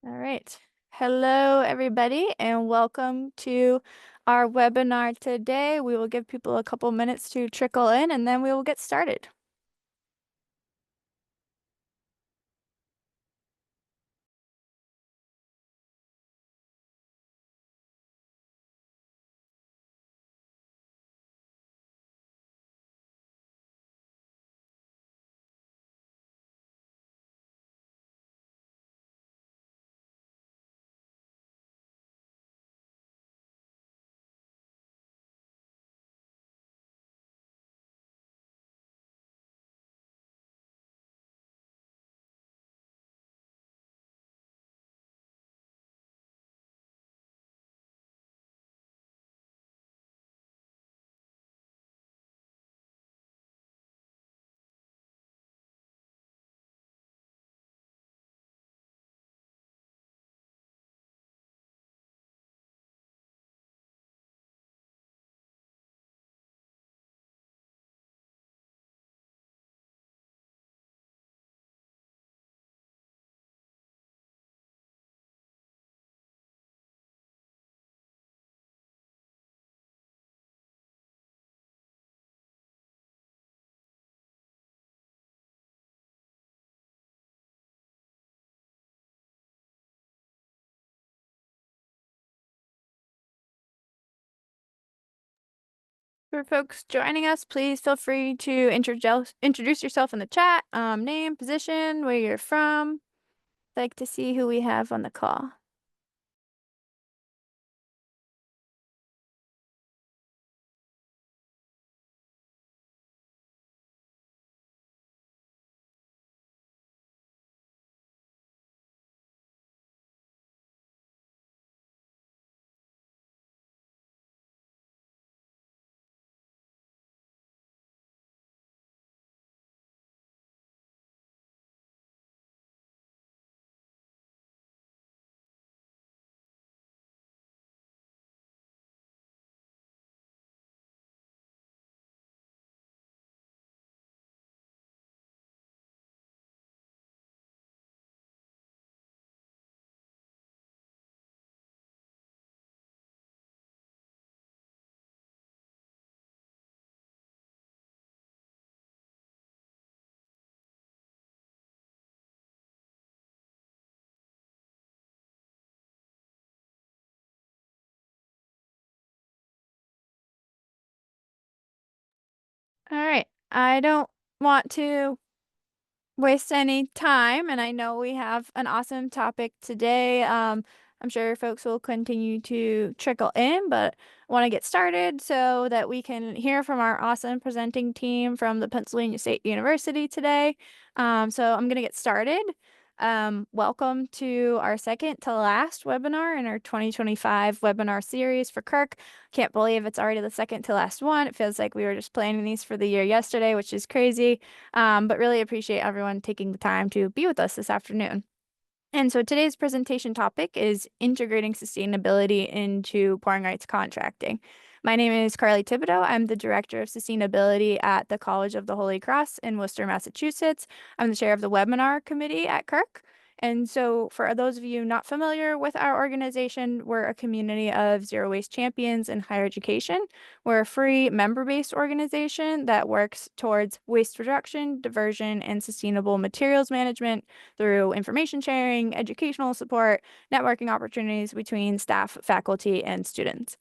All right. Hello, everybody, and welcome to our webinar today. We will give people a couple minutes to trickle in, and then we will get started. For folks joining us, please feel free to introduce yourself in the chat, name, position, where you're from. I'd like to see who we have on the call. All right. I don't want to waste any time, and I know we have an awesome topic today. I'm sure folks will continue to trickle in, but I want to get started so that we can hear from our awesome presenting team from the Pennsylvania State University today. So I'm going to get started. Welcome to our second to last webinar in our 2025 webinar series for CURC. Can't believe it's already the second to last one. It feels like we were just planning these for the year yesterday, which is crazy. But really appreciate everyone taking the time to be with us this afternoon. And so today's presentation topic is integrating sustainability into pouring rights contracting. My name is Carly Thibodeau. I'm the Director of Sustainability at the College of the Holy Cross in Worcester, Massachusetts. I'm the chair of the webinar committee at CURC. And so for those of you not familiar with our organization, we're a community of zero waste champions in higher education. We're a free member-based organization that works towards waste reduction, diversion, and sustainable materials management through information sharing, educational support, networking opportunities between staff, faculty, and students.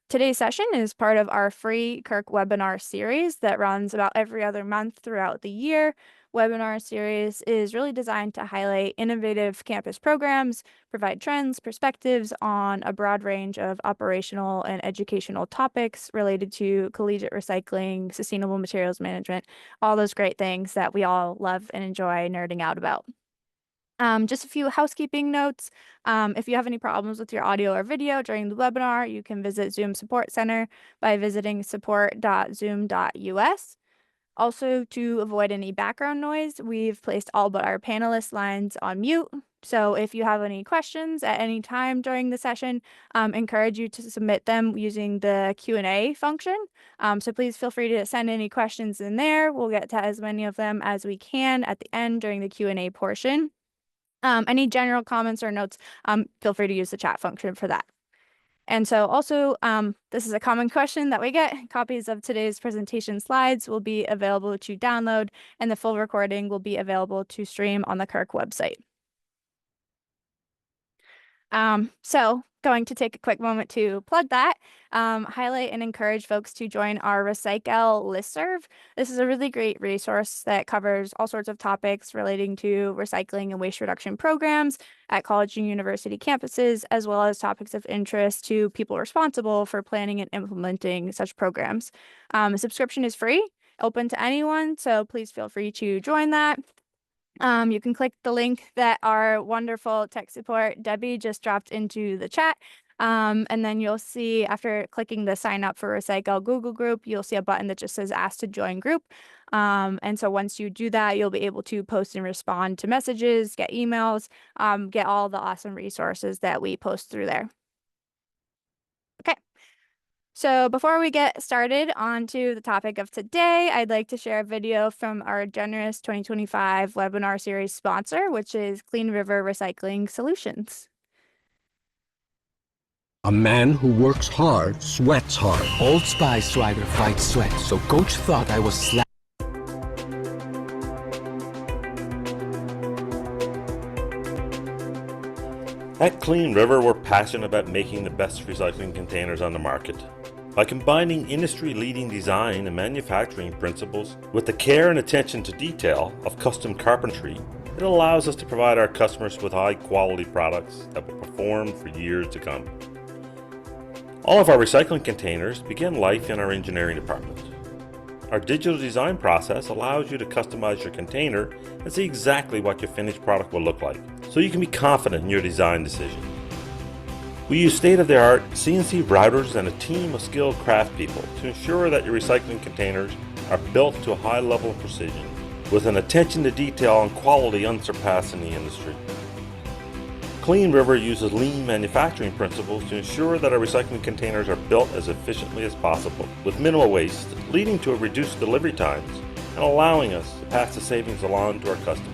Today's session is part of our free CURC webinar series that runs about every other month throughout the year. Webinar series is really designed to highlight innovative campus programs, provide trends, perspectives on a broad range of operational and educational topics related to collegiate recycling, sustainable materials management, all those great things that we all love and enjoy nerding out about. Just a few housekeeping notes. If you have any problems with your audio or video during the webinar, you can visit Zoom Support Center by visiting support.zoom.us. Also, to avoid any background noise, we've placed all but our panelist lines on mute. So if you have any questions at any time during the session, encourage you to submit them using the Q&A function. So please feel free to send any questions in there. We'll get to as many of them as we can at the end during the Q&A portion. Any general comments or notes, feel free to use the chat function for that. And so also, this is a common question that we get. Copies of today's presentation slides will be available to download, and the full recording will be available to stream on the CURC website. So going to take a quick moment to plug that, highlight and encourage folks to join our Recycle listserv. This is a really great resource that covers all sorts of topics relating to recycling and waste reduction programs at college and university campuses, as well as topics of interest to people responsible for planning and implementing such programs. A subscription is free, open to anyone, so please feel free to join that. You can click the link that our wonderful tech support Debbie just dropped into the chat. And then you'll see after clicking the sign up for Recycle Google group, you'll see a button that just says ask to join group. And so once you do that, you'll be able to post and respond to messages, get emails, get all the awesome resources that we post through there. Okay. So before we get started onto the topic of today, I'd like to share a video from our generous 2025 webinar series sponsor, which is Clean River Recycling Solutions. A man who works hard sweats hard. Old Spice rider fights sweat, so coach thought I was slack. At Clean River, we're passionate about making the best recycling containers on the market. By combining industry-leading design and manufacturing principles with the care and attention to detail of custom carpentry, it allows us to provide our customers with high-quality products that will perform for years to come. All of our recycling containers begin life in our engineering department. Our digital design process allows you to customize your container and see exactly what your finished product will look like, so you can be confident in your design decision. We use state-of-the-art CNC routers and a team of skilled craft people to ensure that your recycling containers are built to a high level of precision, with an attention to detail and quality unsurpassed in the industry. Clean River uses lean manufacturing principles to ensure that our recycling containers are built as efficiently as possible, with minimal waste, leading to reduced delivery times and allowing us to pass the savings along to our customers.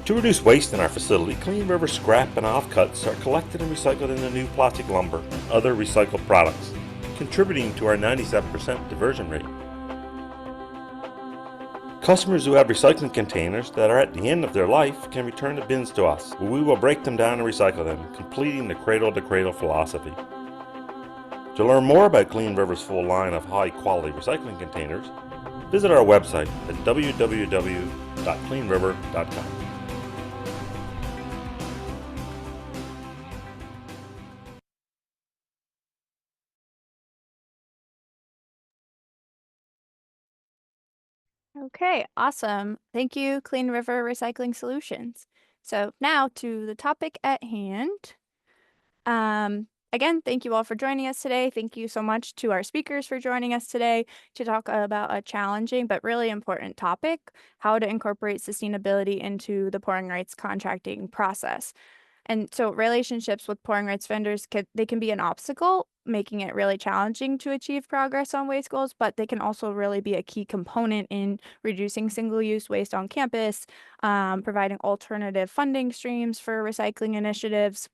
To reduce waste in our facility, Clean River scrap and offcuts are collected and recycled into new plastic lumber and other recycled products, contributing to our 97% diversion rate. Customers who have recycling containers that are at the end of their life can return the bins to us, where we will break them down and recycle them, completing the cradle-to-cradle philosophy. To learn more about Clean River's full line of high-quality recycling containers, visit our website at www.cleanriver.com. Okay, awesome. Thank you, Clean River Recycling Solutions. So now to the topic at hand. Again, thank you all for joining us today. Thank you so much to our speakers for joining us today to talk about a challenging but really important topic, how to incorporate sustainability into the pouring rights contracting process. And so relationships with pouring rights vendors they can be an obstacle, making it really challenging to achieve progress on waste goals, but they can also really be a key component in reducing single-use waste on campus, providing alternative funding streams for recycling initiatives,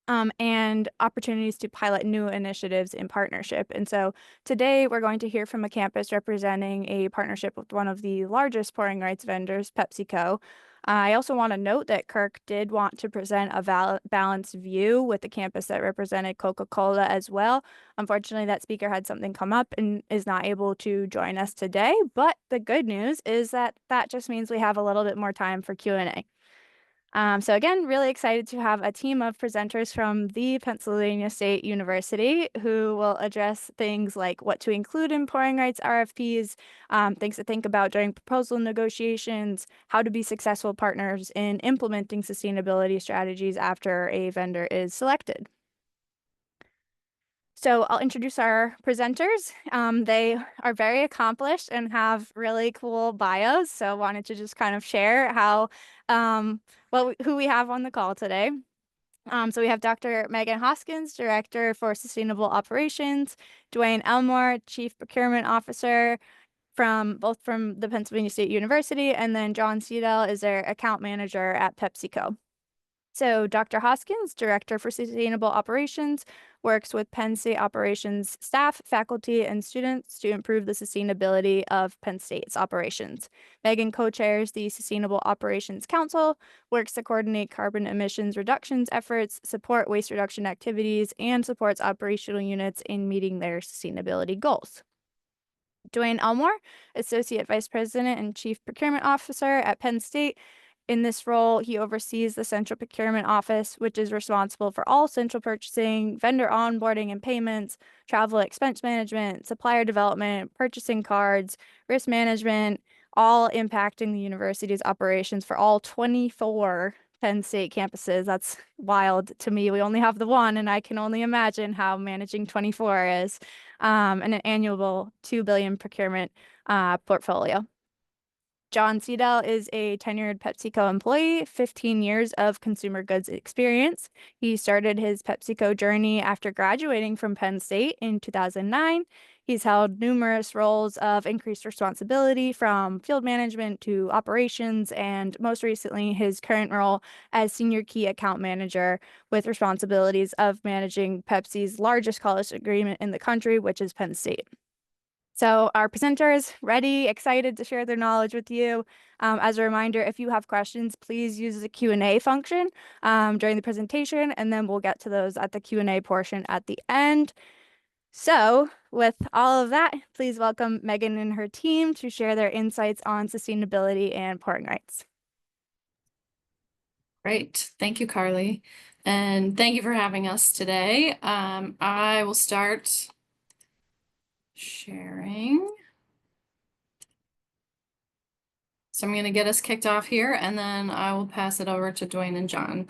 and opportunities to pilot new initiatives in partnership. And so today we're going to hear from a campus representing a partnership with one of the largest pouring rights vendors, Pepsi Co. I also want to note that CURC did want to present a balanced view with the campus that represented Coca-Cola as well. Unfortunately, that speaker had something come up and is not able to join us today. But the good news is that just means we have a little bit more time for Q&A. So again, really excited to have a team of presenters from the Pennsylvania State University who will address things like what to include in pouring rights RFPs, things to think about during proposal negotiations, how to be successful partners in implementing sustainability strategies after a vendor is selected. So I'll introduce our presenters. They are very accomplished and have really cool bios. So I wanted to just kind of share how, who we have on the call today. So we have Dr. Meghan Hoskins, Director for Sustainable Operations, Duane Elmore, Chief Procurement Officer, from the Pennsylvania State University, and then John Seidel is their account manager at Pepsi Co. So Dr. Hoskins, Director for Sustainable Operations, works with Penn State operations staff, faculty, and students to improve the sustainability of Penn State's operations. Meghan co-chairs the Sustainable Operations Council, works to coordinate carbon emissions reductions efforts, support waste reduction activities, and supports operational units in meeting their sustainability goals. Duane Elmore, Associate Vice President and Chief Procurement Officer at Penn State. In this role, he oversees the Central Procurement Office, which is responsible for all central purchasing, vendor onboarding and payments, travel expense management, supplier development, purchasing cards, risk management, all impacting the university's operations for all 24 Penn State campuses. That's wild to me. We only have the one, and I can only imagine how managing 24 is, and an annual $2 billion procurement portfolio. John Seidel is a tenured PepsiCo employee, 15 years of consumer goods experience. He started his PepsiCo journey after graduating from Penn State in 2009. He's held numerous roles of increased responsibility from field management to operations, and most recently, his current role as Senior Key Account Manager with responsibilities of managing Pepsi's largest college agreement in the country, which is Penn State. So our presenters ready, excited to share their knowledge with you. As a reminder, if you have questions, please use the Q&A function during the presentation, and then we'll get to those at the Q&A portion at the end. So with all of that, please welcome Meghan and her team to share their insights on sustainability and pouring rights. Great. Thank you, Carly. And thank you for having us today. I will start sharing. So I'm going to get us kicked off here, and then I will pass it over to Duane and John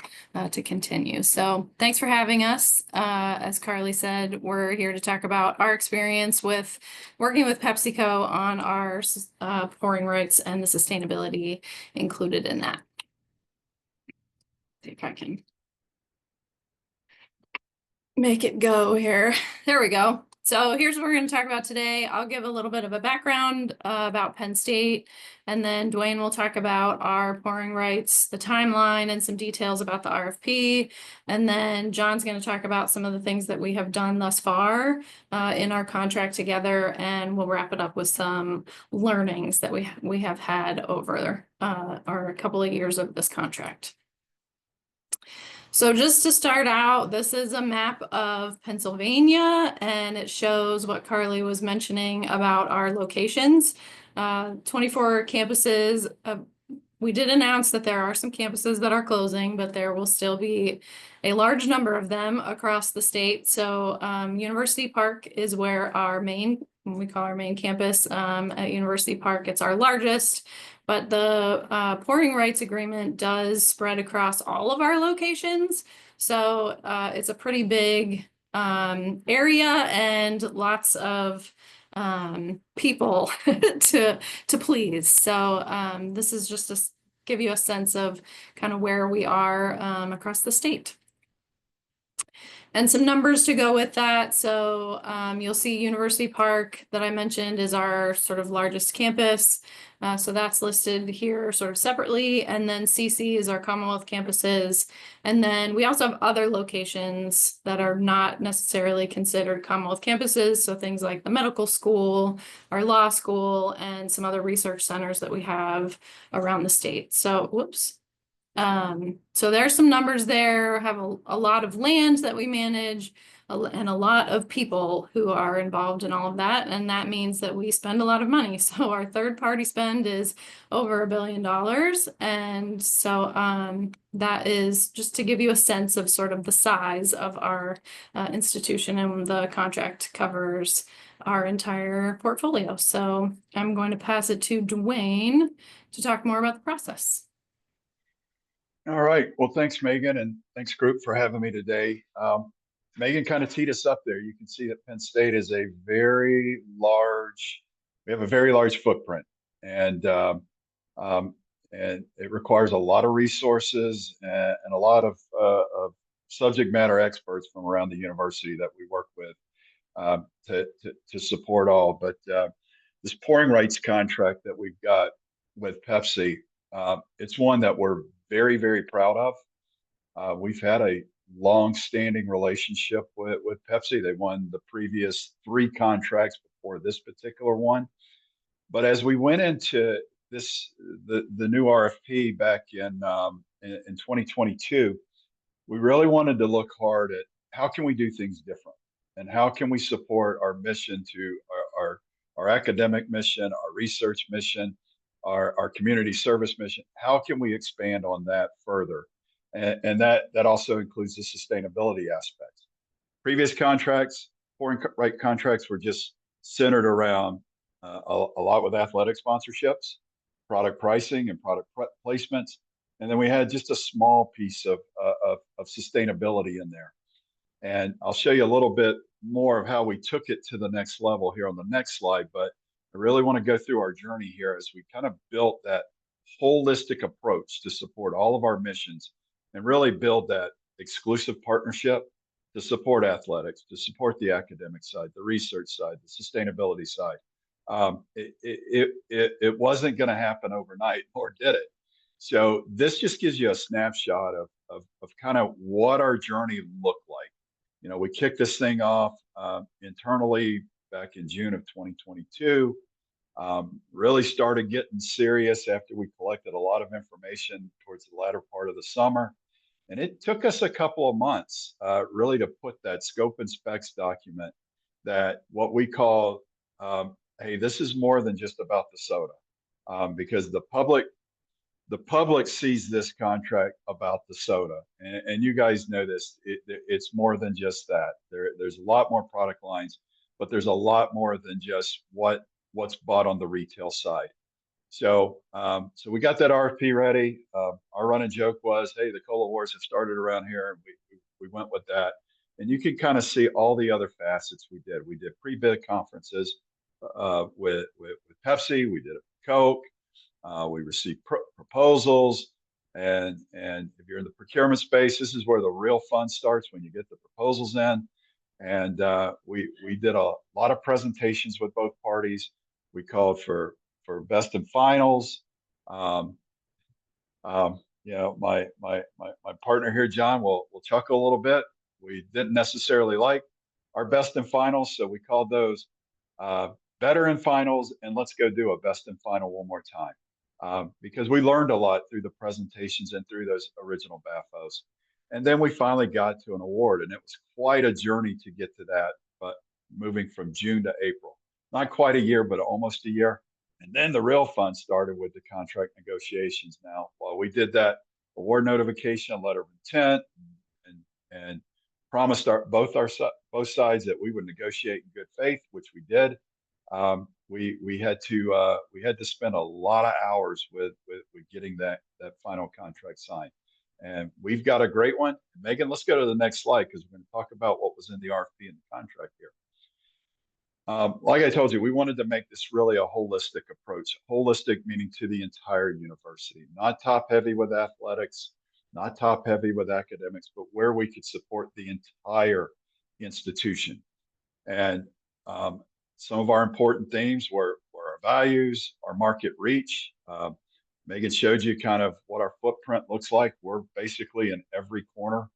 to continue. So thanks for having us. As Carly said, we're here to talk about our experience with working with PepsiCo on our pouring rights and the sustainability included in that. See if I can make it go here. There we go. So here's what we're going to talk about today. I'll give a little bit of a background about Penn State, and then Duane will talk about our pouring rights, the timeline, and some details about the RFP. And then John's going to talk about some of the things that we have done thus far in our contract together, and we'll wrap it up with some learnings that we have had over our couple of years of this contract. So just to start out, this is a map of Pennsylvania, and it shows what Carly was mentioning about our locations. 24 campuses. We did announce that there are some campuses that are closing, but there will still be a large number of them across the state. So University Park is where we call our main campus at University Park. It's our largest. But the pouring rights agreement does spread across all of our locations. So it's a pretty big area and lots of people to please. So this is just to give you a sense of kind of where we are across the state. And some numbers to go with that. So you'll see University Park that I mentioned is our sort of largest campus. So that's listed here sort of separately. And then CC is our Commonwealth campuses. And then we also have other locations that are not necessarily considered Commonwealth campuses. So things like the medical school, our law school, and some other research centers that we have around the state. So, whoops. So there's some numbers there, have a lot of land that we manage and a lot of people who are involved in all of that. And that means that we spend a lot of money. So our third party spend is over $1 billion. And so that is just to give you a sense of sort of the size of our institution, and the contract covers our entire portfolio. So I'm going to pass it to Duane to talk more about the process. All right. Well, thanks, Meghan, and thanks, group, for having me today. Meghan kind of teed us up there. You can see that Penn State is we have a very large footprint, and it requires a lot of resources and a lot of subject matter experts from around the university that we work with to support all. But this pouring rights contract that we've got with Pepsi, it's one that we're very, very proud of. We've had a long-standing relationship with Pepsi. They won the previous 3 contracts before this particular one. But as we went into the new RFP back in 2022, we really wanted to look hard at how can we do things different, and how can we support our mission to our academic mission, our research mission, our community service mission. How can we expand on that further? And that also includes the sustainability aspects. Previous contracts, foreign right contracts, were just centered around a lot with athletic sponsorships, product pricing, and product placements. And then we had just a small piece of sustainability in there. And I'll show you a little bit more of how we took it to the next level here on the next slide. But I really want to go through our journey here as we kind of built that holistic approach to support all of our missions, and really build that exclusive partnership to support athletics, to support the academic side, the research side, the sustainability side. It wasn't going to happen overnight, nor did it. So this just gives you a snapshot of kind of what our journey looked like. You know, we kicked this thing off internally back in June of 2022. Really started getting serious after we collected a lot of information towards the latter part of the summer. And it took us a couple of months really to put that scope and specs document, that what we call, hey, this is more than just about the soda, because the public sees this contract about the soda, and you guys know this. It's more than just that. There's a lot more product lines, but there's a lot more than just what's bought on the retail side. So we got that RFP ready. Our running joke was, hey, the cola wars have started around here, and we went with that. And you can kind of see all the other facets we did. We did pre-bid conferences with Pepsi. We did it with Coke. We received proposals, and if you're in the procurement space, this is where the real fun starts, when you get the proposals in. And we did a lot of presentations with both parties. We called for best and finals. You know, my partner here, John, will chuckle a little bit. We didn't necessarily like our best and finals, so we called those better in finals, and let's go do a best and final one more time, because we learned a lot through the presentations and through those original BAFOs. And then we finally got to an award, and it was quite a journey to get to that, but moving from June to April. Not quite a year, but almost a year. And then the real fun started with the contract negotiations. Now, while we did that award notification, letter of intent, and promised both sides that we would negotiate in good faith, which we did, we had to spend a lot of hours with getting that final contract signed. And we've got a great one. Megan, let's go to the next slide, because we're going to talk about what was in the RFP and the contract here. Like I told you, we wanted to make this really a holistic approach. Holistic meaning to the entire university, not top heavy with athletics, not top heavy with academics, but where we could support the entire institution. And some of our important themes were our values, our market reach. Megan showed you kind of what our footprint looks like. We're basically in every corner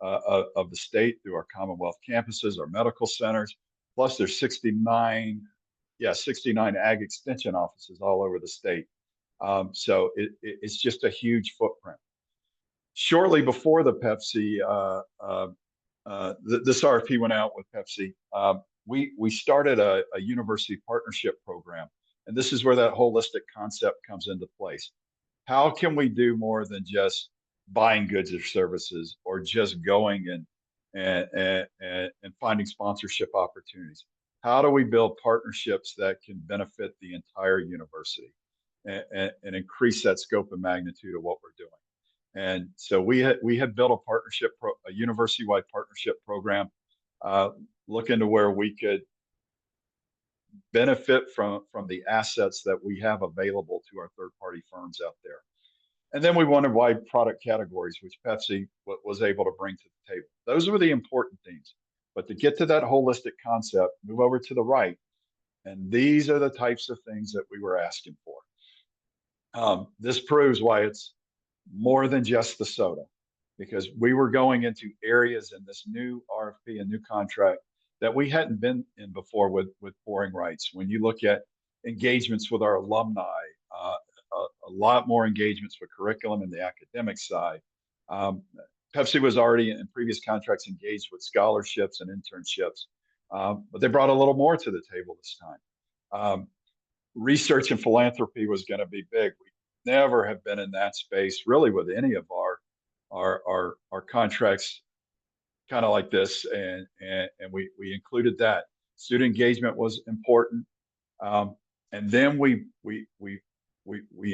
of the state through our Commonwealth campuses, our medical centers. Plus, there's 69 ag extension offices all over the state. So it's just a huge footprint. Shortly before the Pepsi, this RFP went out with Pepsi, we started a university partnership program. And this is where that holistic concept comes into place. How can we do more than just buying goods or services, or just going and finding sponsorship opportunities? How do we build partnerships that can benefit the entire university and increase that scope and magnitude of what we're doing? And so we had built a university-wide partnership program, looking to where we could benefit from the assets that we have available to our third-party firms out there. And then we wanted wide product categories, which Pepsi was able to bring to the table. Those were the important things. But to get to that holistic concept, move over to the right, And these are the types of things that we were asking for. This proves why it's more than just the soda, because we were going into areas in this new RFP and new contract that we hadn't been in before with pouring rights. When you look at engagements with our alumni, a lot more engagements with curriculum and the academic side. Pepsi was already in previous contracts engaged with scholarships and internships, but they brought a little more to the table this time. Research and philanthropy was going to be big. We never have been in that space really with any of our contracts kind of like this, and we included that. Student engagement was important, and then we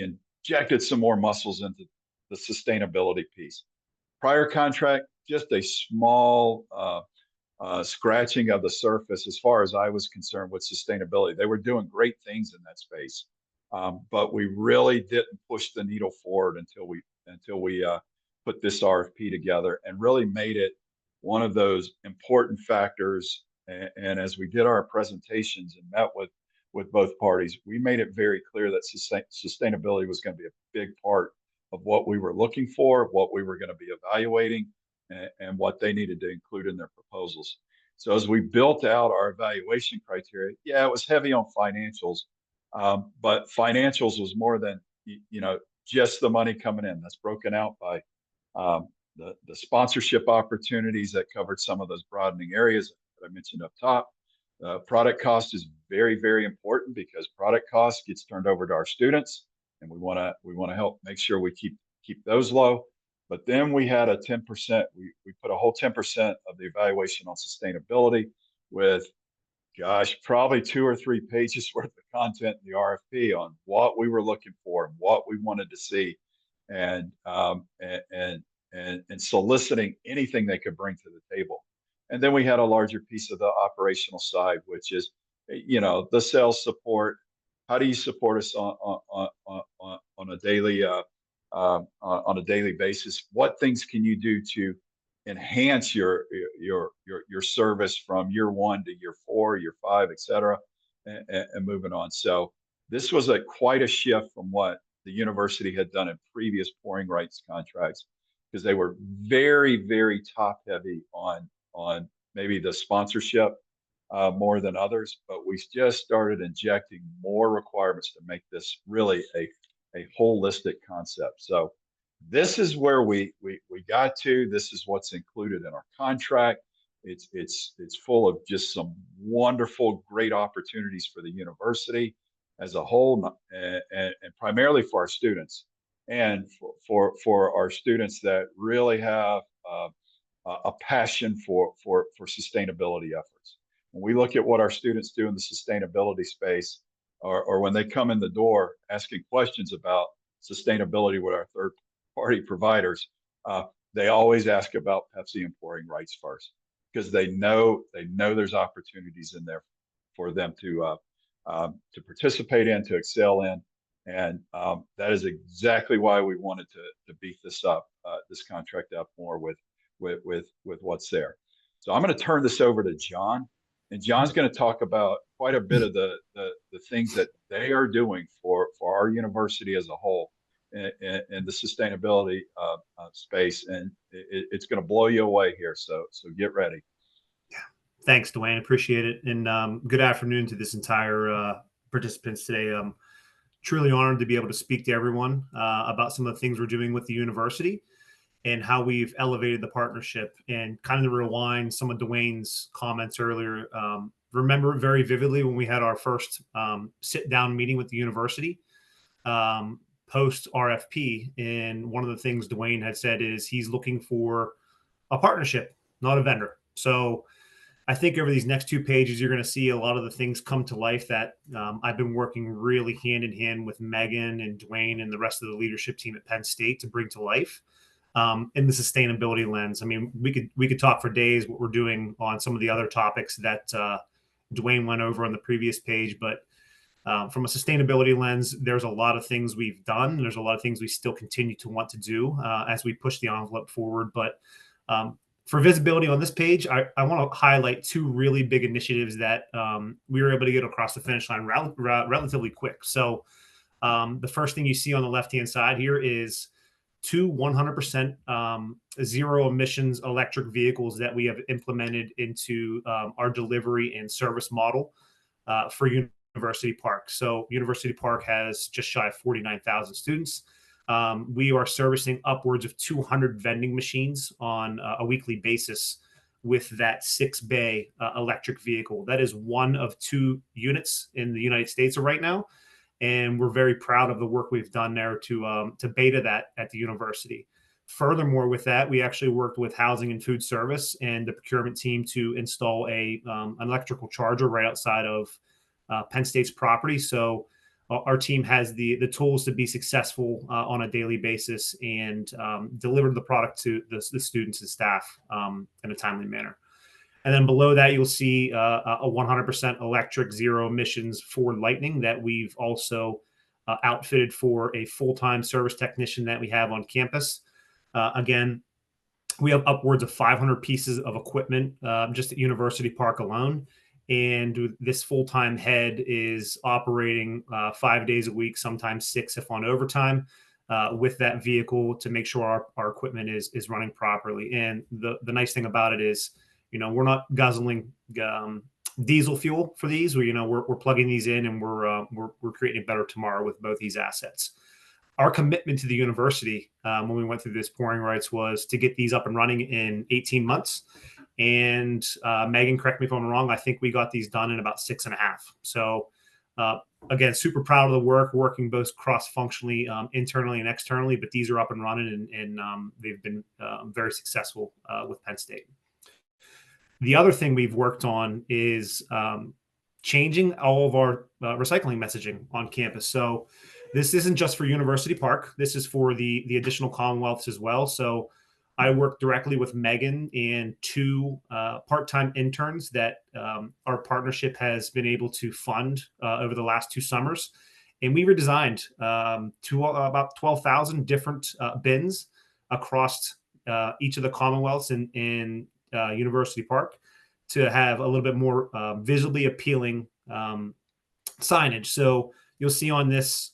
injected some more muscles into the sustainability piece. Prior contract, just a small scratching of the surface as far as I was concerned with sustainability. They were doing great things in that space, but we really didn't push the needle forward until we put this RFP together and really made it one of those important factors. And as we did our presentations and met with both parties, we made it very clear that sustainability was going to be a big part of what we were looking for, what we were going to be evaluating, and what they needed to include in their proposals. So as we built out our evaluation criteria, yeah, it was heavy on financials, but financials was more than just the money coming in. That's broken out by the sponsorship opportunities that covered some of those broadening areas that I mentioned up top. Product cost is very, very important because product cost gets turned over to our students, and we want to help make sure we keep those low. But then we had a 10%. We put a whole 10% of the evaluation on sustainability with, gosh, probably 2 or 3 pages worth of content in the RFP on what we were looking for and what we wanted to see, and soliciting anything they could bring to the table. And then we had a larger piece of the operational side, which is, the sales support. How do you support us on a daily basis? What things can you do to enhance your service from year 1 to year 4, year 5, et cetera, and moving on. So this was quite a shift from what the university had done in previous pouring rights contracts, because they were very, very top heavy on maybe the sponsorship more than others, but we just started injecting more requirements to make this really a holistic concept. So this is where we got to. This is what's included in our contract. It's full of just some wonderful, great opportunities for the university as a whole, and primarily for our students, and for our students that really have a passion for sustainability efforts. When we look at what our students do in the sustainability space, or when they come in the door asking questions about sustainability with our third-party providers, they always ask about Pepsi and pouring rights first, because they know there's opportunities in there for them to participate in, to excel in, and that is exactly why we wanted to beef this contract up more with what's there. So I'm going to turn this over to John, and John's going to talk about quite a bit of the things that they are doing for our university as a whole in the sustainability space, and it's going to blow you away here. So get ready. Thanks, Duane. Appreciate it, and good afternoon to this entire participants today. I'm truly honored to be able to speak to everyone about some of the things we're doing with the university and how we've elevated the partnership, and kind of to rewind some of Duane's comments earlier. Remember very vividly when we had our first sit-down meeting with the university post RFP, and one of the things Duane had said is he's looking for a partnership, not a vendor. So I think over these next 2 pages, you're going to see a lot of the things come to life that I've been working really hand in hand with Meghan and Duane and the rest of the leadership team at Penn State to bring to life. In the sustainability lens. I mean, we could talk for days what we're doing on some of the other topics that Duane went over on the previous page, but from a sustainability lens, there's a lot of things we've done. There's a lot of things we still continue to want to do as we push the envelope forward. But For visibility on this page, I want to highlight two really big initiatives that we were able to get across the finish line relatively quick. So the first thing you see on the left-hand side here is two 100% zero emissions electric vehicles that we have implemented into our delivery and service model for University Park. So University Park has just shy of 49,000 students. We are servicing upwards of 200 vending machines on a weekly basis with that 6-bay electric vehicle. That is one of 2 units in the United States right now. And we're very proud of the work we've done there to beta that at the university. Furthermore, with that, we actually worked with Housing and Food Service and the procurement team to install an electrical charger right outside of Penn State's property. So our team has the tools to be successful on a daily basis and deliver the product to the students and staff in a timely manner. And then below that, you'll see a 100% electric zero emissions Ford Lightning that we've also outfitted for a full-time service technician that we have on campus. Again, we have upwards of 500 pieces of equipment just at University Park alone. And this full-time head is operating 5 days a week, sometimes 6 if on overtime, with that vehicle to make sure our equipment is running properly. And the nice thing about it is, we're not guzzling diesel fuel for these. We're plugging these in, and we're creating a better tomorrow with both these assets. Our commitment to the university when we went through this pouring rights was to get these up and running in 18 months. And Megan, correct me if I'm wrong, I think we got these done in about 6.5. So again, super proud of the work, working both cross-functionally, internally and externally, but these are up and running, and they've been very successful with Penn State. The other thing we've worked on is changing all of our recycling messaging on campus. So this isn't just for University Park. This is for the additional Commonwealths as well. So I work directly with Megan and 2 part-time interns that our partnership has been able to fund over the last 2 summers. And we redesigned about 12,000 different bins across each of the Commonwealths in University Park to have a little bit more visibly appealing signage. So you'll see on this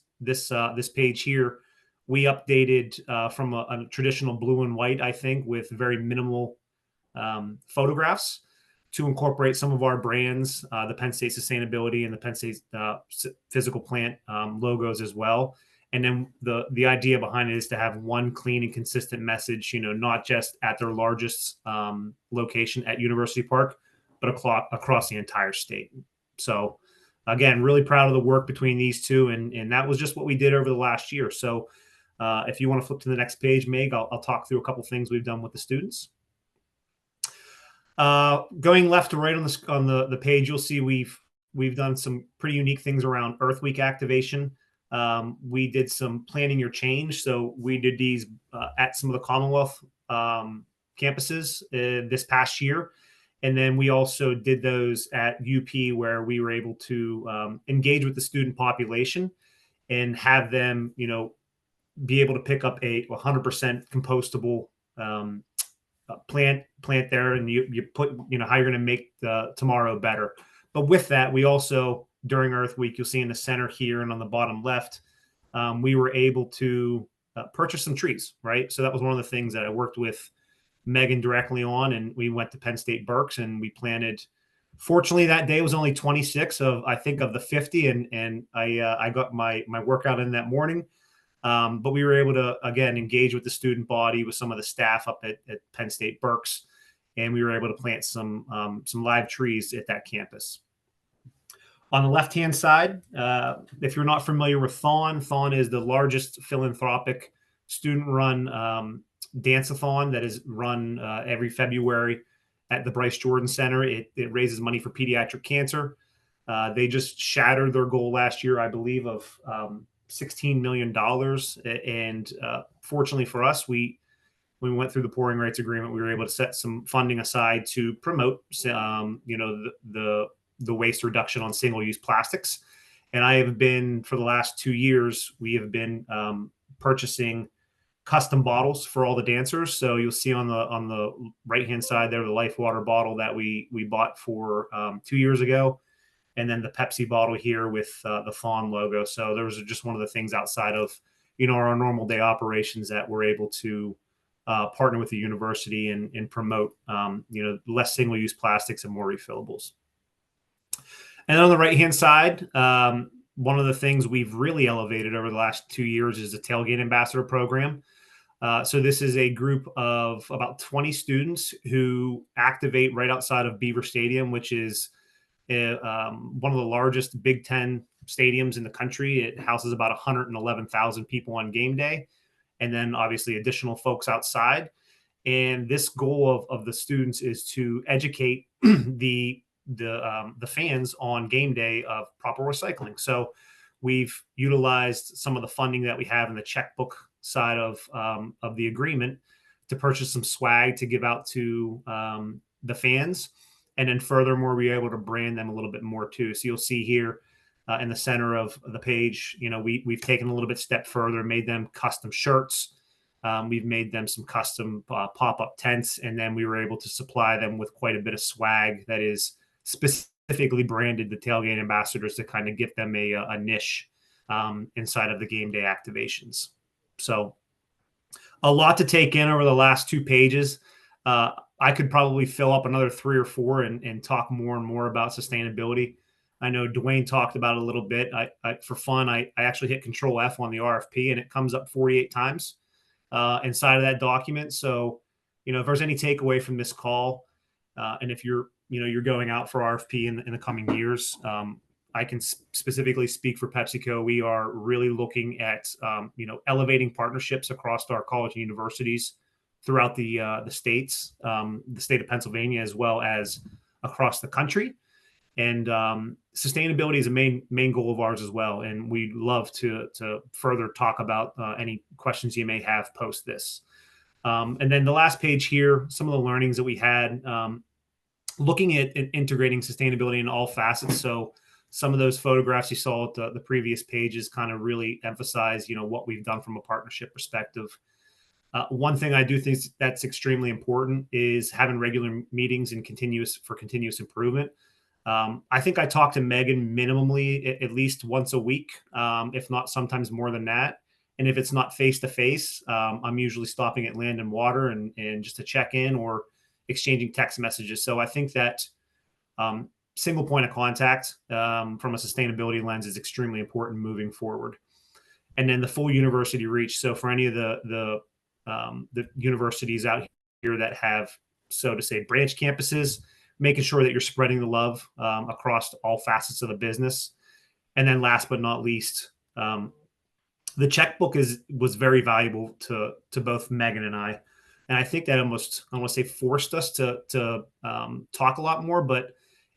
page here, we updated from a traditional blue and white, I think, with very minimal photographs to incorporate some of our brands, the Penn State Sustainability and the Penn State Physical Plant logos as well. And then the idea behind it is to have one clean and consistent message, not just at their largest location at University Park, but across the entire state. So again, really proud of the work between these two. And that was just what we did over the last year. So if you want to flip to the next page, Meg, I'll talk through a couple things we've done with the students. Going left to right on the page, you'll see we've done some pretty unique things around Earth Week activation. We did some planning your change. So we did these at some of the Commonwealth campuses this past year. And then we also did those at UP where we were able to engage with the student population and have them, be able to pick up a 100% compostable plant there. And you put, how you're going to make the tomorrow better. But with that, we also, during Earth Week, you'll see in the center here and on the bottom left, we were able to purchase some trees, right? So that was one of the things that I worked with Megan directly on, and we went to Penn State Berks and we planted. Fortunately, that day was only 26 of the 50, and I got my workout in that morning. But we were able to, again, engage with the student body, with some of the staff up at Penn State Berks, and we were able to plant some live trees at that campus. On the left-hand side, if you're not familiar with Thon is the largest philanthropic student-run dance-a-thon that is run every February at the Bryce Jordan Center. It raises money for pediatric cancer. They just shattered their goal last year, I believe, of $16 million. And fortunately for us, when we went through the pouring rights agreement, we were able to set some funding aside to promote, the waste reduction on single-use plastics. And I have been, for the last 2 years, we have been purchasing custom bottles for all the dancers. So you'll see on the right hand side there the Life Water bottle that we bought for 2 years ago, and then the Pepsi bottle here with the Fawn logo. So those are just one of the things outside of our normal day operations that we're able to partner with the university and promote less single use plastics and more refillables. And on the right hand side, one of the things we've really elevated over the last 2 years is the Tailgate Ambassador Program. So this is a group of about 20 students who activate right outside of Beaver Stadium, which is one of the largest Big Ten stadiums in the country. It houses about 111,000 people on game day, and then obviously additional folks outside. And this goal of the students is to educate the fans on game day of proper recycling. So we've utilized some of the funding that we have in the checkbook side of the agreement to purchase some swag to give out to the fans. And then furthermore, we're able to brand them a little bit more too. So you'll see here in the center of the page, we've taken a little bit step further, made them custom shirts. We've made them some custom pop-up tents, and then we were able to supply them with quite a bit of swag that is specifically branded the Tailgate Ambassadors to kind of get them a niche inside of the game day activations. So a lot to take in over the last 2 pages. I could probably fill up another 3 or 4 and talk more and more about sustainability. I know Duane talked about it a little bit. For fun, I actually hit Control F on the RFP, and it comes up 48 times inside of that document. So, if there's any takeaway from this call, and if you're going out for RFP in the coming years, I can specifically speak for Pepsi Co. We are really looking at elevating partnerships across our college and universities throughout the states, the state of Pennsylvania, as well as across the country. And sustainability is a main goal of ours as well. And we'd love to further talk about any questions you may have post this. And then the last page here, some of the learnings that we had, looking at integrating sustainability in all facets. So some of those photographs you saw at the previous pages kind of really emphasize, what we've done from a partnership perspective. One thing I do think that's extremely important is having regular meetings and continuous improvement. I think I talk to Meghan minimally at least once a week, if not sometimes more than that. And if it's not face-to-face, I'm usually stopping at Land and Water and just to check in or exchanging text messages. So I think that single point of contact from a sustainability lens is extremely important moving forward. And then the full university reach. So for any of the universities out here that have, so to say, branch campuses, making sure that you're spreading the love across all facets of the business. And then last but not least, the checkbook was very valuable to both Meghan and I. And I think that almost, I don't want to say forced us to talk a lot more, but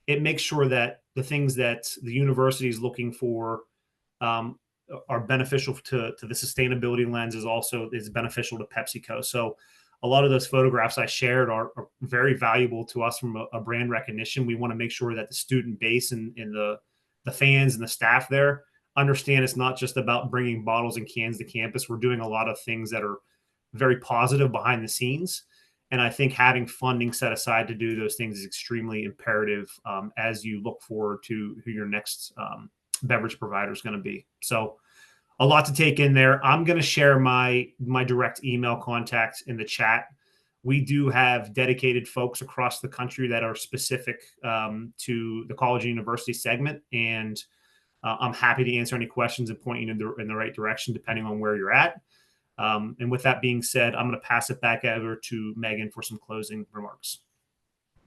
it makes sure that the things that the university is looking for are beneficial to the sustainability lens is beneficial to Pepsi Co. So a lot of those photographs I shared are very valuable to us from a brand recognition. We want to make sure that the student base and the fans and the staff there understand it's not just about bringing bottles and cans to campus. We're doing a lot of things that are very positive behind the scenes. And I think having funding set aside to do those things is extremely imperative as you look forward to who your next beverage provider is going to be. So a lot to take in there. I'm going to share my direct email contact in the chat. We do have dedicated folks across the country that are specific to the college and university segment. And I'm happy to answer any questions and point you in the right direction, depending on where you're at. And with that being said, I'm going to pass it back over to Meghan for some closing remarks.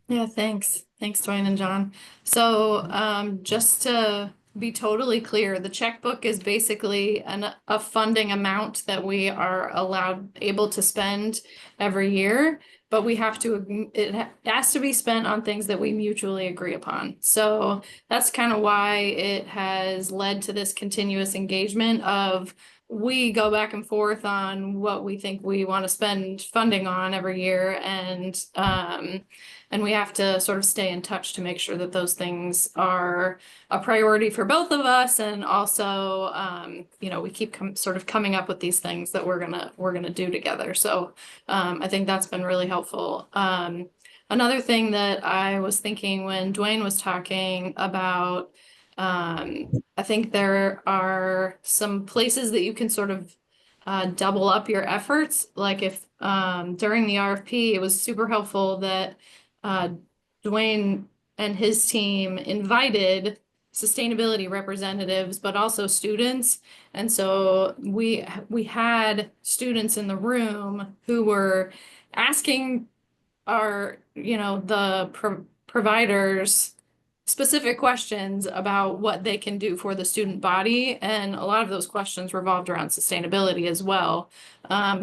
Yeah, thanks. Thanks, Duane and John. So just to be totally clear, the checkbook is basically a funding amount that we are able to spend every year, but it has to be spent on things that we mutually agree upon. So that's kind of why it has led to this continuous engagement of we go back and forth on what we think we want to spend funding on every year, and we have to sort of stay in touch to make sure that those things are a priority for both of us, and also we keep sort of coming up with these things that we're gonna do together. So I think that's been really helpful. Another thing that I was thinking when Duane was talking about, I think there are some places that you can sort of double up your efforts. Like if during the RFP, it was super helpful that Duane and his team invited sustainability representatives, but also students. And so we had students in the room who were asking the providers specific questions about what they can do for the student body. And a lot of those questions revolved around sustainability as well.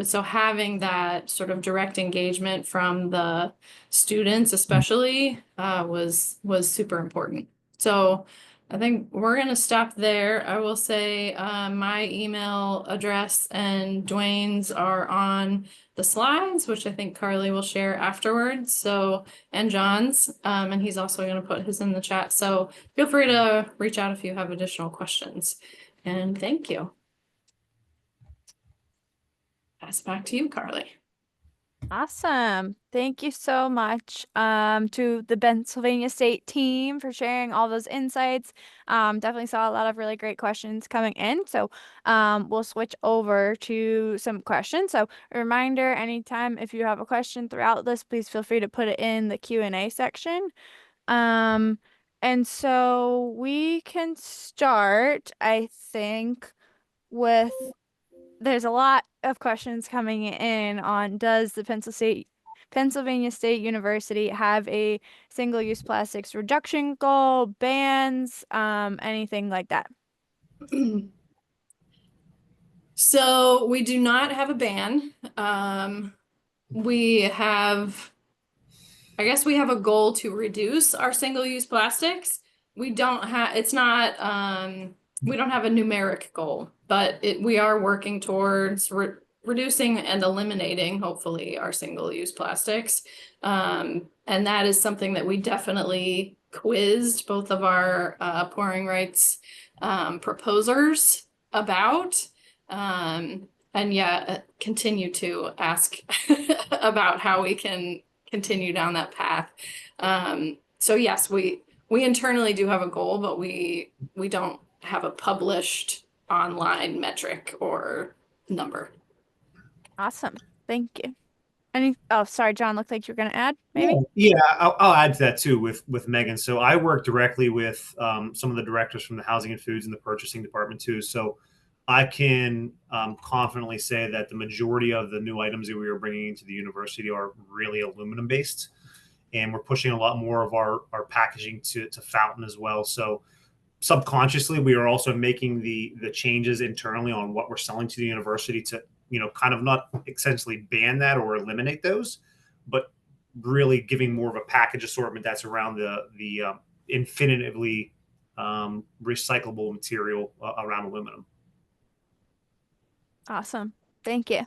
So having that sort of direct engagement from the students especially was super important. So I think we're going to stop there. I will say my email address and Duane's are on the slides, which I think Carly will share afterwards. So, and John's, and he's also going to put his in the chat. So feel free to reach out if you have additional questions. And thank you. Pass back to you, Carly. Awesome. Thank you so much to the Pennsylvania State team for sharing all those insights. Definitely saw a lot of really great questions coming in. So we'll switch over to some questions. So a reminder, anytime if you have a question throughout this, please feel free to put it in the Q&A section. And so we can start, I think, with there's a lot of questions coming in on does the Pennsylvania State University have a single-use plastics reduction goal, bans, anything like that? So we do not have a ban. We have, I guess we have a goal to reduce our single-use plastics. We don't have, it's not, we don't have a numeric goal, but we are working towards reducing and eliminating, hopefully, our single-use plastics. And that is something that we definitely quizzed both of our pouring rights proposers about. And continue to ask about how we can continue down that path. So yes, we internally do have a goal, but we don't have a published online metric or number. Awesome. Thank you. Oh, sorry, John, looked like you were going to add, maybe? Yeah, I'll add to that too with Meghan. So I work directly with some of the directors from the Housing and Foods and the Purchasing Department too. So I can confidently say that the majority of the new items that we are bringing into the university are really aluminum based. And we're pushing a lot more of our packaging to fountain as well. So subconsciously, we are also making the changes internally on what we're selling to the university to, kind of not essentially ban that or eliminate those, but really giving more of a package assortment that's around the infinitively recyclable material around aluminum. Awesome. Thank you.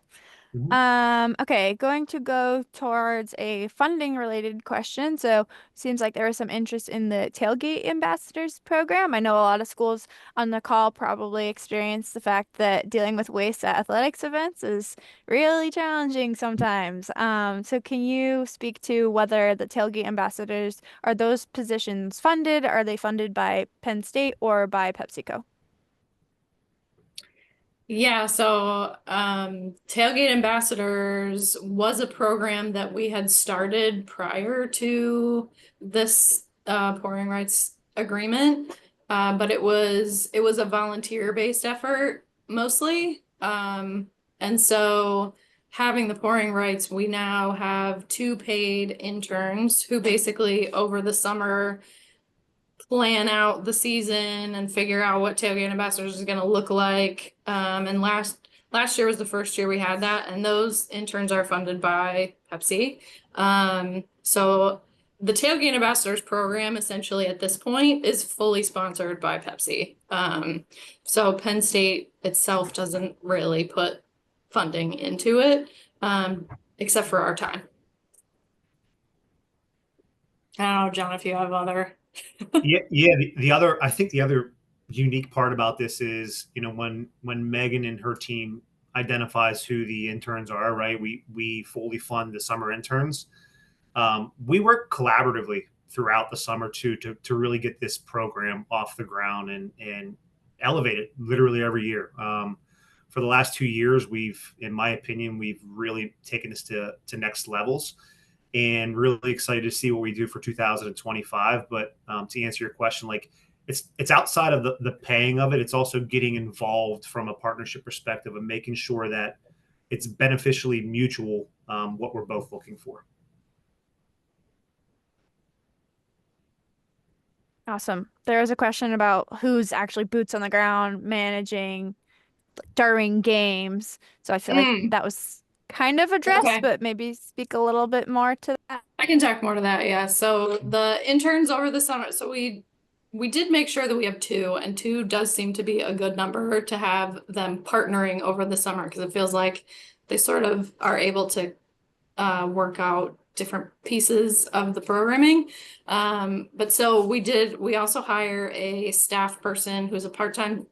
Mhm. Okay, going to go towards a funding related question. So seems like there was some interest in the Tailgate Ambassadors program. I know a lot of schools on the call probably experience the fact that dealing with waste at athletics events is really challenging sometimes. So can you speak to whether the Tailgate Ambassadors, are those positions funded? Are they funded by Penn State or by Pepsi Co? Yeah, so Tailgate Ambassadors was a program that we had started prior to this pouring rights agreement, but it was a volunteer-based effort mostly. And so having the pouring rights, we now have 2 paid interns who basically over the summer plan out the season and figure out what Tailgate Ambassadors is going to look like. And last year was the first year we had that, and those interns are funded by Pepsi. So the Tailgate Ambassadors program essentially at this point is fully sponsored by Pepsi. So Penn State itself doesn't really put funding into it, except for our time. I don't know, John, if you have other. Yeah. The other, I think the other unique part about this is, when Megan and her team identifies who the interns are, right? We fully fund the summer interns. We work collaboratively throughout the summer to really get this program off the ground and elevate it literally every year. For the last 2 years, in my opinion, we've really taken this to next levels, and really excited to see what we do for 2025. But to answer your question, like it's outside of the paying of it. It's also getting involved from a partnership perspective and making sure that it's beneficially mutual, what we're both looking for. Awesome. There was a question about who's actually boots on the ground managing during games. So I feel like that was kind of addressed, Okay. but maybe speak a little bit more to that. I can talk more to that, yeah. So the interns over the summer, so we did make sure that we have two, and two does seem to be a good number to have them partnering over the summer, because it feels like they sort of are able to work out different pieces of the programming. But so we also hire a staff person who's a part-time,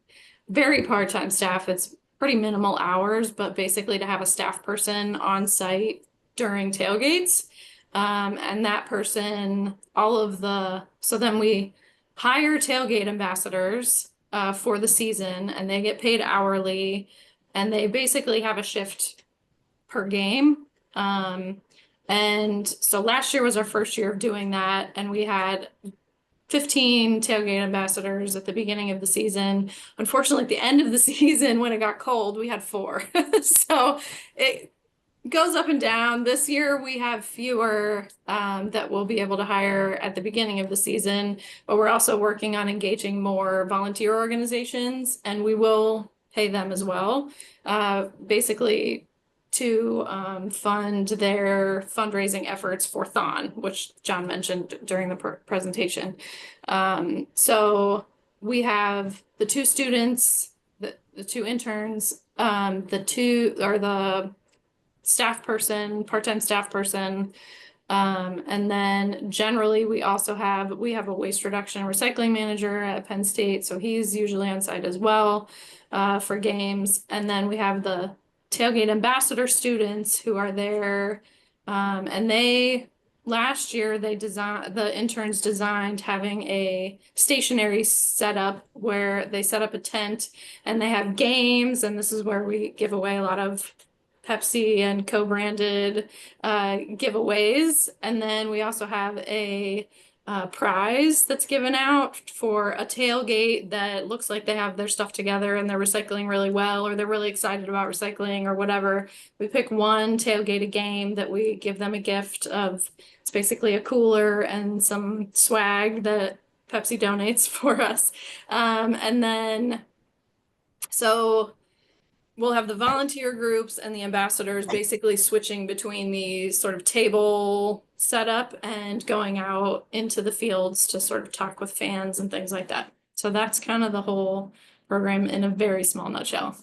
very part-time staff. It's pretty minimal hours, but basically to have a staff person on site during tailgates. And that person, so then we hire tailgate ambassadors for the season, and they get paid hourly, and they basically have a shift per game. And so last year was our first year of doing that, and we had 15 tailgate ambassadors at the beginning of the season. Unfortunately, at the end of the season, when it got cold, we had 4. So it goes up and down. This year we have fewer that we'll be able to hire at the beginning of the season, but we're also working on engaging more volunteer organizations, and we will pay them as well, basically to fund their fundraising efforts for Thon, which John mentioned during the presentation. So we have the 2 students, the 2 interns, the 2 are the staff person, part-time staff person. And then generally we have a waste reduction and recycling manager at Penn State. So he's usually on site as well for games. And then we have the tailgate ambassador students who are there. And last year the interns designed having a stationary setup where they set up a tent and they have games. And this is where we give away a lot of Pepsi and co-branded giveaways. And then we also have a prize that's given out for a tailgate that looks like they have their stuff together and they're recycling really well, or they're really excited about recycling or whatever. We pick one tailgate a game that we give them a gift of. It's basically a cooler and some swag that Pepsi donates for us. And then so we'll have the volunteer groups and the ambassadors basically switching between the sort of table setup and going out into the fields to sort of talk with fans and things like that. So that's kind of the whole program in a very small nutshell.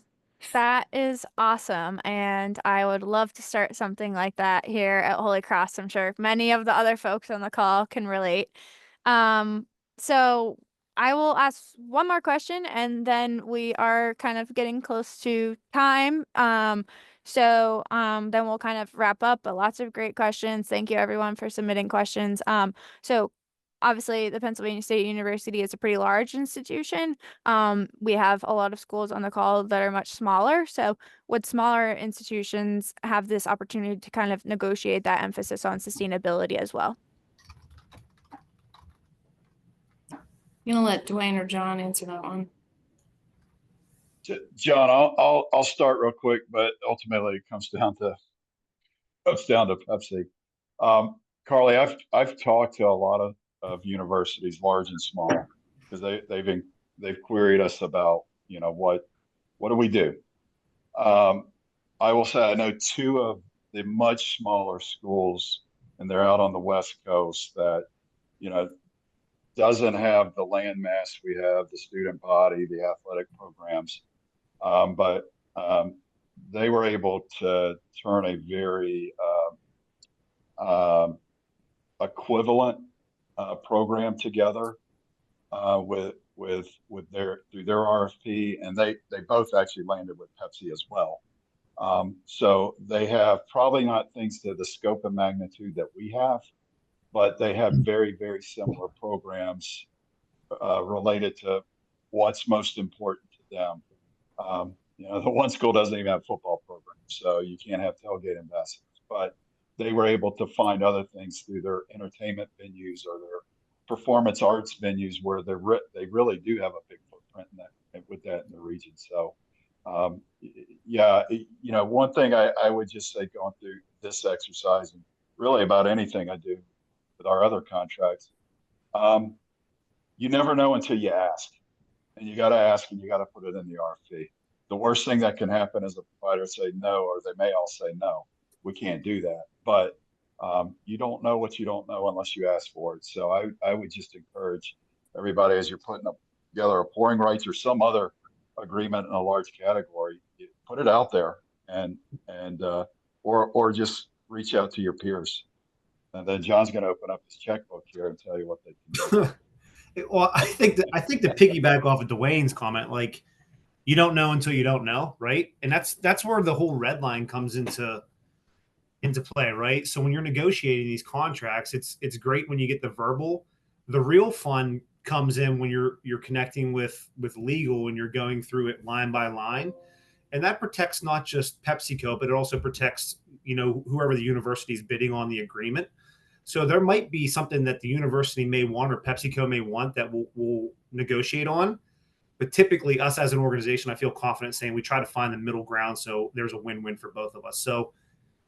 That is awesome. And I would love to start something like that here at Holy Cross. I'm sure many of the other folks on the call can relate. So I will ask one more question and then we are kind of getting close to time. Then we'll kind of wrap up, but lots of great questions. Thank you everyone for submitting questions. So obviously the Pennsylvania State University is a pretty large institution. We have a lot of schools on the call that are much smaller. So would smaller institutions have this opportunity to kind of negotiate that emphasis on sustainability as well? I'm gonna let Duane or John answer that one. John, I'll start real quick, but ultimately it comes down to Pepsi. Carly, I've talked to a lot of universities, large and small, because they've queried us about, what do we do? I will say I know 2 of the much smaller schools and they're out on the West Coast that, you know, doesn't have the land mass we have, the student body, the athletic programs. But they were able to turn a very equivalent program together with their through their RFP, and they both actually landed with Pepsi as well. So they have probably not things to the scope and magnitude that we have, but they have very, very similar programs related to what's most important to them. You know, the one school doesn't even have football programs, so you can't have tailgate ambassadors, but they were able to find other things through their entertainment venues or their performance arts venues where they really do have a big footprint in that, with that in the region. So, yeah, you know, one thing I would just say going through this exercise and really about anything I do with our other contracts, you never know until you ask, and you got to ask and you got to put it in the RFP. The worst thing that can happen is a provider say no, or they may all say no, we can't do that. But you don't know what you don't know unless you ask for it. So I would just encourage everybody as you're putting together a pouring rights or some other agreement in a large category, put it out there and or just reach out to your peers. And then John's going to open up his checkbook here and tell you what they can do. Well, I think to piggyback off of Duane's comment, like, you don't know until you don't know, right? And that's where the whole red line comes into play, right? So when you're negotiating these contracts, it's great when you get the verbal. The real fun comes in when you're connecting with legal and you're going through it line by line. And that protects not just Pepsi Co, but it also protects, you know, whoever the university is bidding on the agreement. So there might be something that the university may want or Pepsi Co may want that we'll negotiate on. But typically, us as an organization, I feel confident saying we try to find the middle ground so there's a win-win for both of us. So,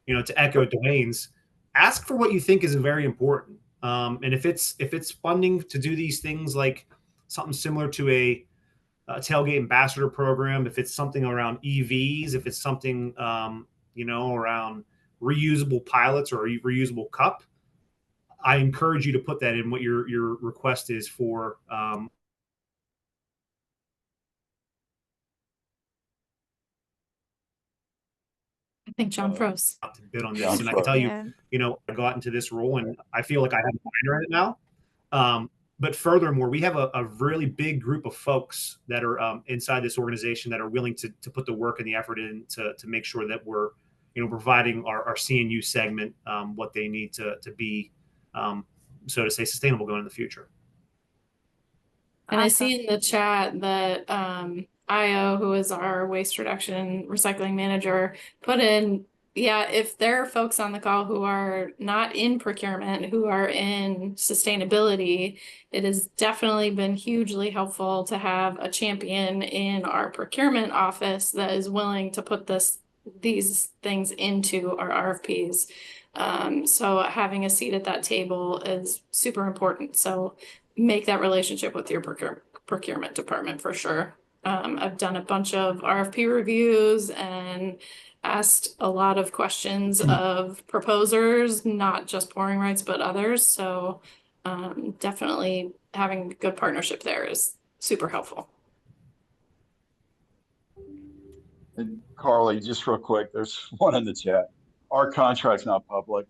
you know, to echo Duane's, ask for what you think is very important. And if it's funding to do these things, like something similar to a tailgate ambassador program, if it's something around EVs, if it's something you know, around reusable pilots or a reusable cup, I encourage you to put that in what your request is for. I think John froze. To bid on this, and I can tell you, you know, I got into this role and I feel like I have a minor in it now. But furthermore, we have a really big group of folks that are inside this organization that are willing to put the work and the effort in to make sure that we're, you know, providing our CNU segment what they need to be, so to say, sustainable going in the future. And I see in the chat that IO, who is our waste reduction recycling manager, put in, yeah, if there are folks on the call who are not in procurement, who are in sustainability, it has definitely been hugely helpful to have a champion in our procurement office that is willing to put these things into our RFPs. So having a seat at that table is super important. So make that relationship with your procurement department for sure. I've done a bunch of RFP reviews and asked a lot of questions of proposers, not just pouring rights, but others. So definitely having a good partnership there is super helpful. And Carly, just real quick, there's one in the chat. Our contract's not public.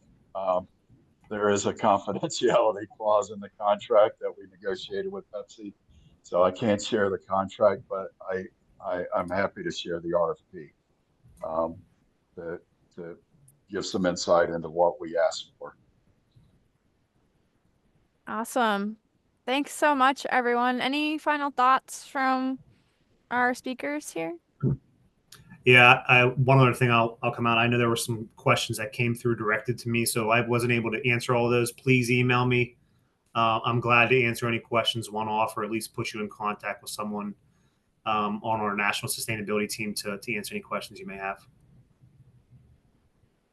There is a confidentiality clause in the contract that we negotiated with Pepsi. So I can't share the contract, but I'm happy to share the RFP to give some insight into what we asked for. Awesome. Thanks so much, everyone. Any final thoughts from our speakers here? Yeah, one other thing I'll come out. I know there were some questions that came through directed to me, so I wasn't able to answer all of those. Please email me. I'm glad to answer any questions one-off or at least put you in contact with someone on our national sustainability team to answer any questions you may have.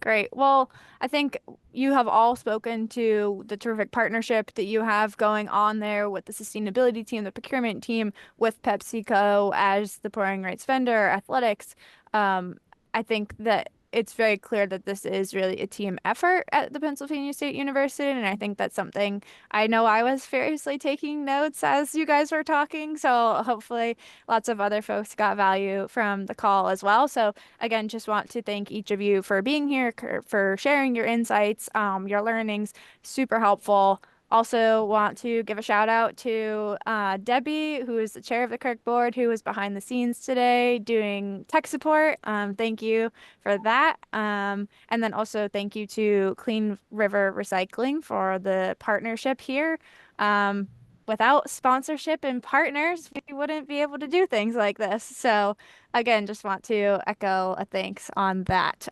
Great. Well, I think you have all spoken to the terrific partnership that you have going on there with the sustainability team, the procurement team, with Pepsi Co as the pouring rights vendor, athletics. I think that it's very clear that this is really a team effort at the Pennsylvania State University, and I think that's something I know I was furiously taking notes as you guys were talking. So hopefully lots of other folks got value from the call as well. So again, just want to thank each of you for being here, for sharing your insights, your learnings, super helpful. Also want to give a shout out to Debbie, who is the chair of the CURC board, who was behind the scenes today doing tech support. Thank you for that. And then also thank you to Clean River Recycling for the partnership here. Without sponsorship and partners, we wouldn't be able to do things like this. So again, just want to echo a thanks on that.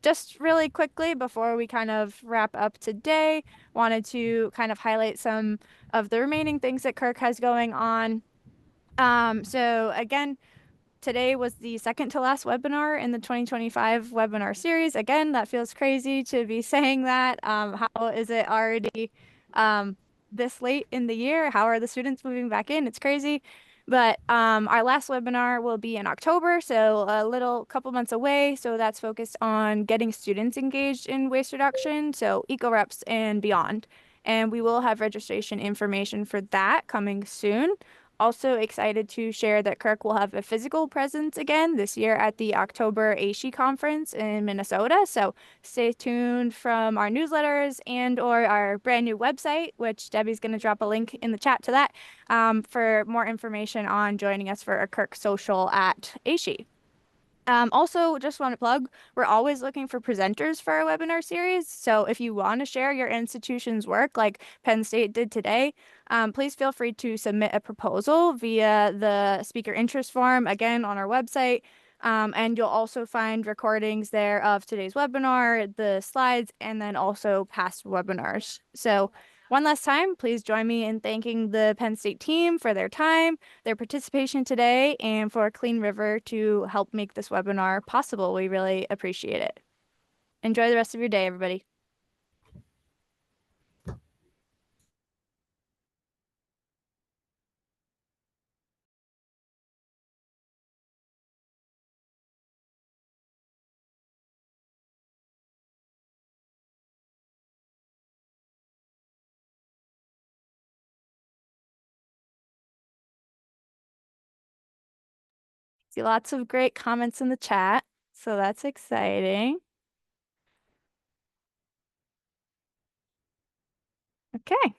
Just really quickly before we kind of wrap up today, wanted to kind of highlight some of the remaining things that CURC has going on. So again, today was the second to last webinar in the 2025 webinar series. Again, that feels crazy to be saying that. How is it already this late in the year? How are the students moving back in? It's crazy. But our last webinar will be in October, so a little couple months away. So that's focused on getting students engaged in waste reduction, so eco reps and beyond. And we will have registration information for that coming soon. Also excited to share that CURC will have a physical presence again this year at the October ASHE conference in Minnesota. So stay tuned from our newsletters and or our brand new website, which Debbie's going to drop a link in the chat to that, for more information on joining us for a CURC social at ASHE. Also, just want to plug, we're always looking for presenters for our webinar series. So if you want to share your institution's work like Penn State did today, please feel free to submit a proposal via the speaker interest form, again, on our website. And you'll also find recordings there of today's webinar, the slides, and then also past webinars. So one last time, please join me in thanking the Penn State team for their time, their participation today, and for Clean River to help make this webinar possible. We really appreciate it. Enjoy the rest of your day, everybody. See lots of great comments in the chat, so that's exciting. Okay.